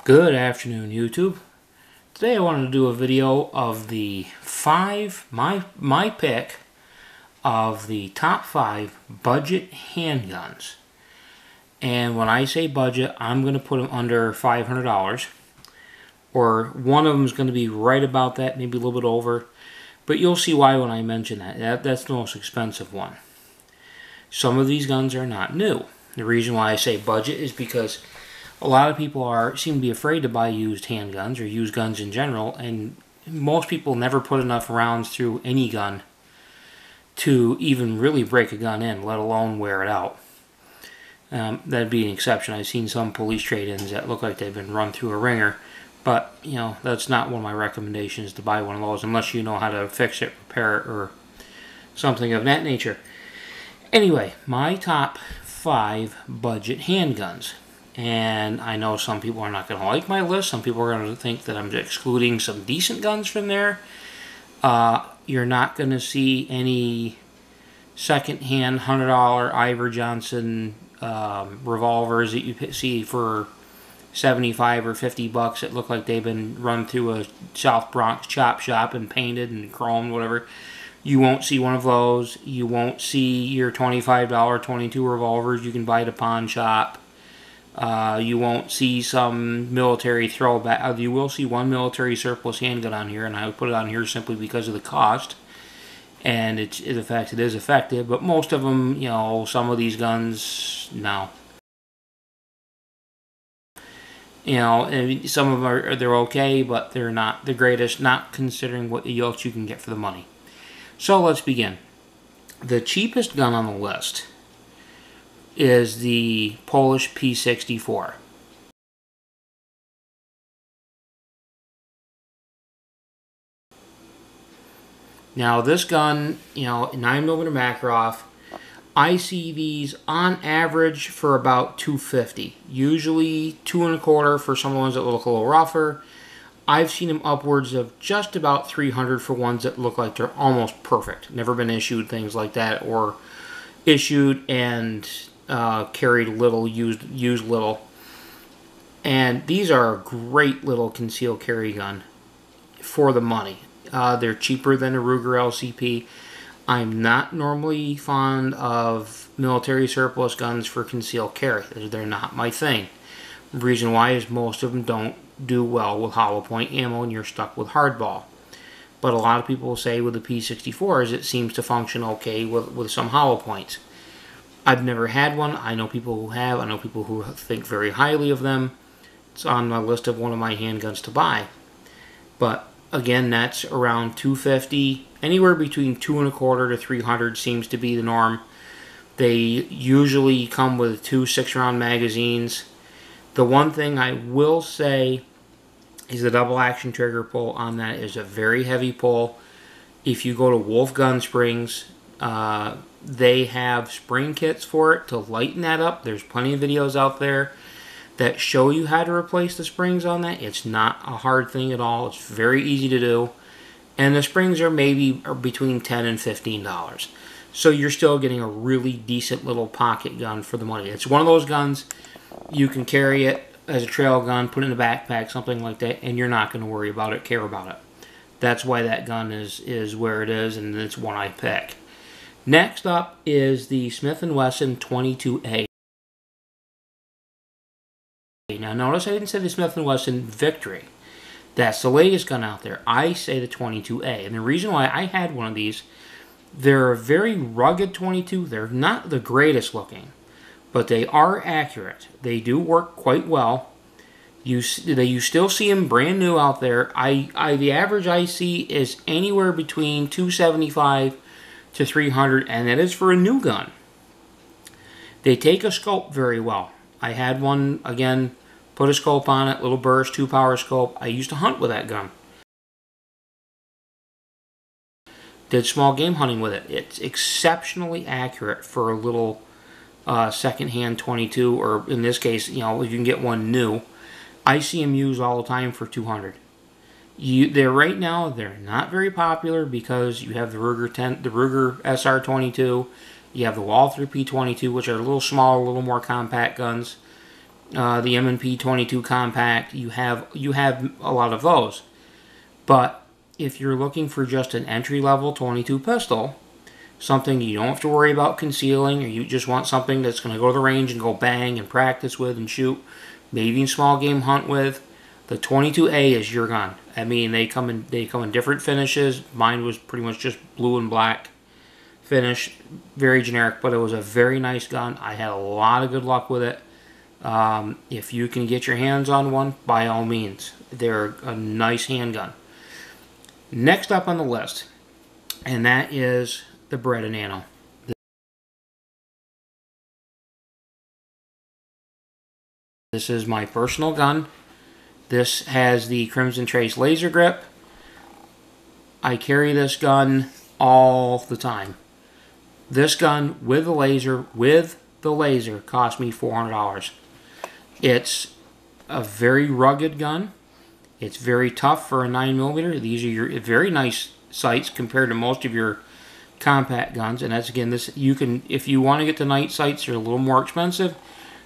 Good afternoon, YouTube. Today I wanted to do a video of the my pick of the top 5 budget handguns. And when I say budget, I'm going to put them under $500. Or one of them is going to be right about that, maybe a little bit over. But you'll see why when I mention that. That's the most expensive one. Some of these guns are not new. The reason why I say budget is because a lot of people seem to be afraid to buy used handguns or used guns in general, and most people never put enough rounds through any gun to even really break a gun in, let alone wear it out. That'd be an exception. I've seen some police trade-ins that look like they've been run through a ringer, but you know, that's not one of my recommendations to buy one of those unless you know how to fix it, repair it, or something of that nature. Anyway, my top 5 budget handguns. And I know some people are not going to like my list. Some people are going to think that I'm excluding some decent guns from there. You're not going to see any second-hand $100 Iver Johnson revolvers that you see for 75 or 50 bucks that look like they've been run through a South Bronx chop shop and painted and chromed, whatever. You won't see one of those. You won't see your $25 22 revolvers you can buy at a pawn shop. You won't see some military throwback. You will see one military surplus handgun on here, and I would put it on here simply because of the cost. And it is effective, but most of them, you know, some of these guns, no. You know, and some of them they're okay, but they're not the greatest, not considering what else you can get for the money. So let's begin. The cheapest gun on the list is the Polish P64. Now this gun, you know, 9mm Makarov, I see these on average for about $250. Usually $225 for some ones that look a little rougher. I've seen them upwards of just about $300 for ones that look like they're almost perfect. Never been issued, things like that, or issued and carried little, used little. And these are a great little concealed carry gun for the money. They're cheaper than a Ruger LCP. I'm not normally fond of military surplus guns for concealed carry. They're not my thing. The reason why is most of them don't do well with hollow point ammo and you're stuck with hardball. But a lot of people say with the P64s it seems to function okay with some hollow points. I've never had one. I know people who have. I know people who think very highly of them. It's on my list of one of my handguns to buy. But again, that's around $250. Anywhere between $225 to $300 seems to be the norm. They usually come with 2 6-round magazines. The one thing I will say is the double action trigger pull on that is a very heavy pull. If you go to Wolf Gun Springs, they have spring kits for it to lighten that up. There's plenty of videos out there that show you how to replace the springs on that. It's not a hard thing at all. It's very easy to do. And the springs are between $10 and $15. So you're still getting a really decent little pocket gun for the money. It's one of those guns you can carry it as a trail gun, put it in a backpack, something like that, and you're not going to worry about it, care about it. That's why that gun is where it is, and it's one I pick. Next up is the Smith & Wesson 22A. Now notice I didn't say the Smith & Wesson Victory. That's the latest gun out there. I say the 22A. And the reason why I had one of these, they're a very rugged 22. They're not the greatest looking, but they are accurate. They do work quite well. You still see them brand new out there. The average I see is anywhere between $275 to $300, and that is for a new gun. They take a scope very well. I had one, again, put a scope on it, little burst, 2-power scope. I used to hunt with that gun. Did small game hunting with it. It's exceptionally accurate for a little second-hand 22, or in this case, you know, if you can get one new. I see them used all the time for $200. Right now they're not very popular because you have the Ruger SR22, you have the Walther P22, which are a little smaller, a little more compact guns. the M&P 22 compact. You have a lot of those. But if you're looking for just an entry-level 22 pistol, something you don't have to worry about concealing, or you just want something that's going to go to the range and go bang and practice with and shoot, maybe even small game hunt with, the 22A is your gun. I mean, they come in different finishes. Mine was pretty much just blue and black finish, very generic, but it was a very nice gun. I had a lot of good luck with it. If you can get your hands on one, by all means, they're a nice handgun. Next up on the list, and that is the Beretta Nano. This is my personal gun. This has the Crimson Trace laser grip. I carry this gun all the time. This gun with the laser cost me $400. It's a very rugged gun. It's very tough for a 9mm. These are your very nice sights compared to most of your compact guns. And that's, again, this, you can, if you want to get the night sights, they're a little more expensive.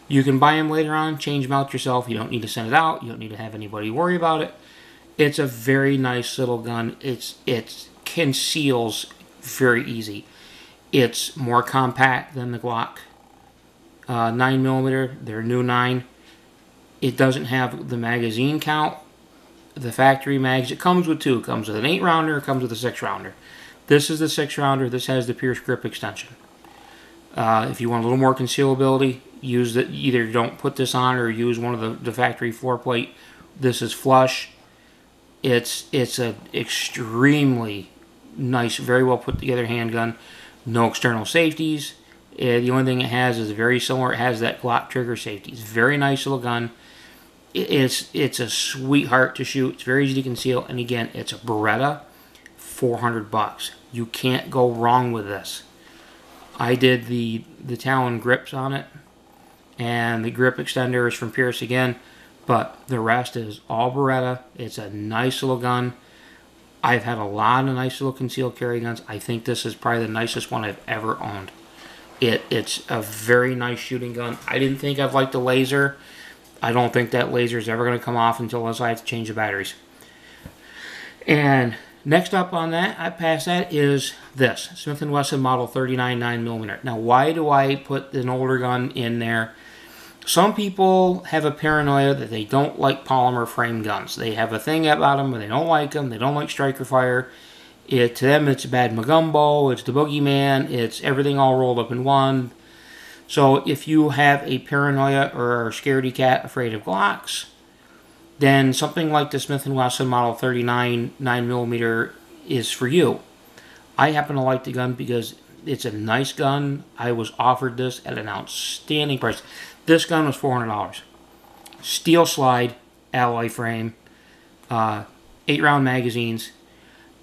You can buy them later on, change them out yourself. You don't need to send it out. You don't need to have anybody worry about it. It's a very nice little gun. It conceals very easy. It's more compact than the Glock 9mm, their new 9. It doesn't have the magazine count, the factory mags. It comes with two. It comes with an 8-rounder, it comes with a 6-rounder. This is the 6-rounder. This has the Pierce grip extension. If you want a little more concealability, use the, either don't put this on or use one of the factory floor plate. This is flush. It's an extremely nice, very well put together handgun. No external safeties. The only thing it has is very similar. It has that Glock trigger safety. It's a very nice little gun. It's a sweetheart to shoot. It's very easy to conceal. And again, it's a Beretta, $400. You can't go wrong with this. I did the Talon grips on it, and the grip extender is from Pierce again, but the rest is all Beretta. It's a nice little gun. I've had a lot of nice little concealed carry guns. I think this is probably the nicest one I've ever owned. It's a very nice shooting gun. I didn't think I'd like the laser. I don't think that laser is ever going to come off unless I have to change the batteries. And next up on that, past that, is this Smith & Wesson Model 39 9mm. Now, why do I put an older gun in there? Some people have a paranoia that they don't like polymer frame guns. They have a thing about them, but they don't like them. They don't like striker fire. To them, it's a bad Magumbo. It's the boogeyman. It's everything all rolled up in one. So if you have a paranoia or a scaredy cat afraid of Glocks, then something like the Smith & Wesson Model 39 9mm is for you. I happen to like the gun because it's a nice gun. I was offered this at an outstanding price. This gun was $400. Steel slide, alloy frame, 8-round magazines.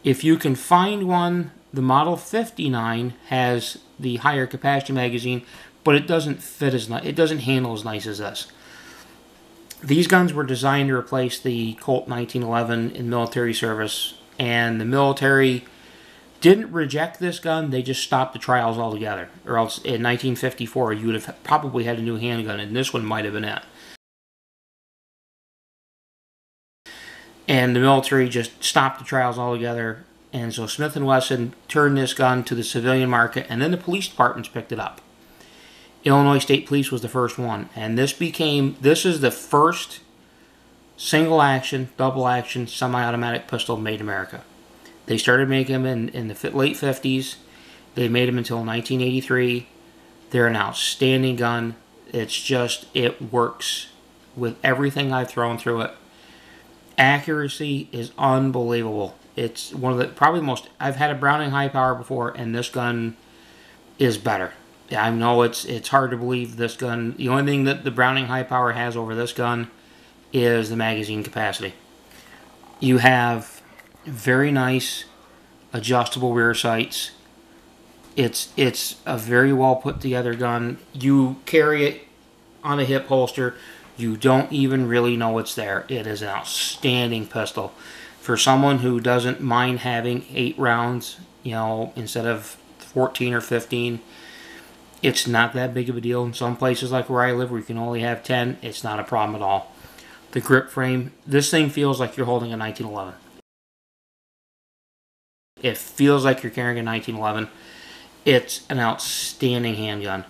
If you can find one, the Model 59 has the higher capacity magazine, but it doesn't fit as nice. It doesn't handle as nice as this. These guns were designed to replace the Colt 1911 in military service, and the military didn't reject this gun. They just stopped the trials altogether. Or else in 1954, you would have probably had a new handgun, and this one might have been it. And the military just stopped the trials altogether, and so Smith & Wesson turned this gun to the civilian market, and then the police departments picked it up. Illinois State Police was the first one, and this is the first single action, double action, semi-automatic pistol made in America. They started making them in the late 50s. They made them until 1983. They're an outstanding gun. It's just, it works with everything I've thrown through it. Accuracy is unbelievable. It's one of the probably most, I've had a Browning high power before, and this gun is better. I know it's hard to believe this gun. The only thing that the Browning high power has over this gun is the magazine capacity. You have very nice adjustable rear sights. It's a very well put together gun. You carry it on a hip holster. You don't even really know it's there. It is an outstanding pistol. For someone who doesn't mind having 8 rounds, you know, instead of 14 or 15, It's not that big of a deal. In some places like where I live where you can only have 10, it's not a problem at all. The grip frame, this thing feels like you're holding a 1911. It feels like you're carrying a 1911. It's an outstanding handgun.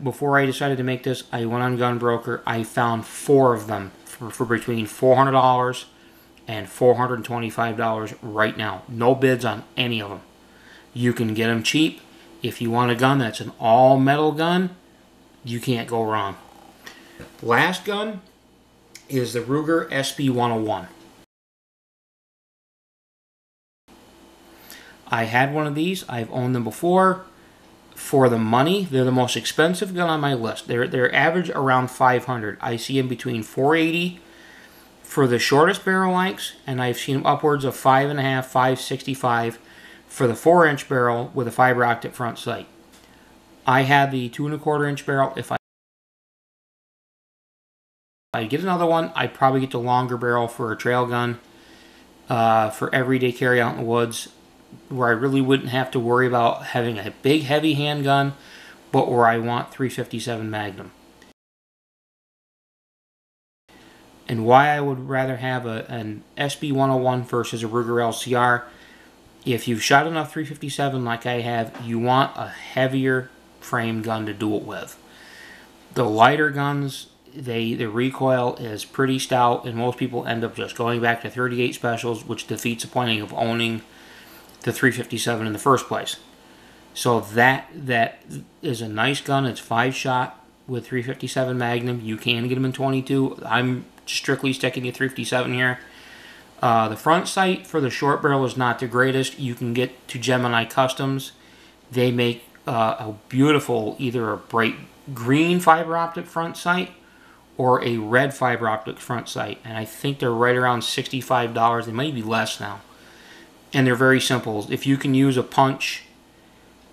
Before I decided to make this, I went on Gunbroker. I found 4 of them for between $400 and $425 right now. No bids on any of them. You can get them cheap. If you want a gun that's an all-metal gun, you can't go wrong. Last gun is the Ruger SB101. I had one of these. I've owned them before. For the money, they're the most expensive gun on my list. They're average around $500. I see them between $480 for the shortest barrel lengths, and I've seen them upwards of $5.5, $565 for the 4-inch barrel with a fiber optic front sight. I had the 2¼ inch barrel. If I get another one, I'd probably get the longer barrel for a trail gun for everyday carry out in the woods, where I really wouldn't have to worry about having a big heavy handgun, but where I want 357 Magnum. And why I would rather have an SB101 versus a Ruger LCR, if you've shot enough 357 like I have, you want a heavier frame gun to do it with. The lighter guns, the recoil is pretty stout, and most people end up just going back to 38 specials, which defeats the point of owning the 357 in the first place. So that is a nice gun. It's 5-shot with 357 Magnum. You can get them in 22. I'm strictly sticking to 357 here. The front sight for the short barrel is not the greatest. You can get to Gemini Customs. They make a beautiful, either a bright green fiber optic front sight or a red fiber optic front sight, and I think they're right around $65. They might be less now. And they're very simple. If you can use a punch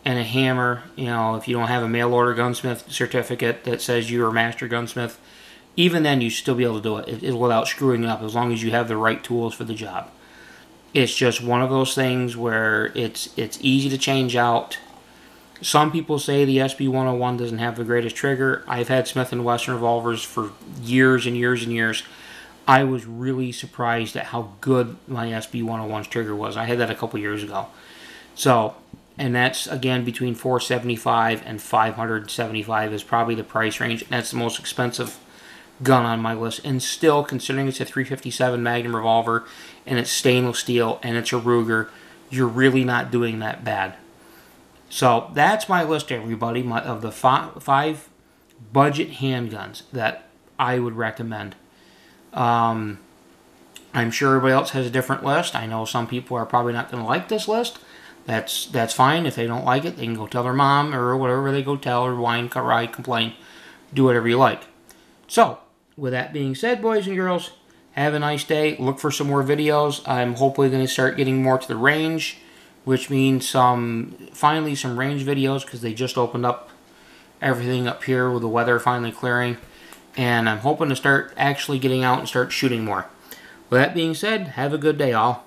and a hammer, you know, if you don't have a mail order gunsmith certificate that says you're a master gunsmith, even then you should still be able to do it without screwing it up, as long as you have the right tools for the job. It's just one of those things where it's easy to change out. Some people say the SB101 doesn't have the greatest trigger. I've had Smith & Wesson revolvers for years and years and years. I was really surprised at how good my SB101's trigger was. I had that a couple years ago. So, and that's, again, between $475 and $575 is probably the price range. And that's the most expensive gun on my list. And still, considering it's a 357 Magnum revolver, and it's stainless steel, and it's a Ruger, you're really not doing that bad. So, that's my list, everybody, of the 5 budget handguns that I would recommend. I'm sure everybody else has a different list. I know some people are probably not going to like this list. That's fine. If they don't like it, they can go tell their mom or whatever they go tell, or whine, cry, complain. Do whatever you like. So, with that being said, boys and girls, have a nice day. Look for some more videos. I'm hopefully going to start getting more to the range, which means finally some range videos, because they just opened up everything up here with the weather finally clearing. And I'm hoping to start actually getting out and start shooting more. With that being said, have a good day, all.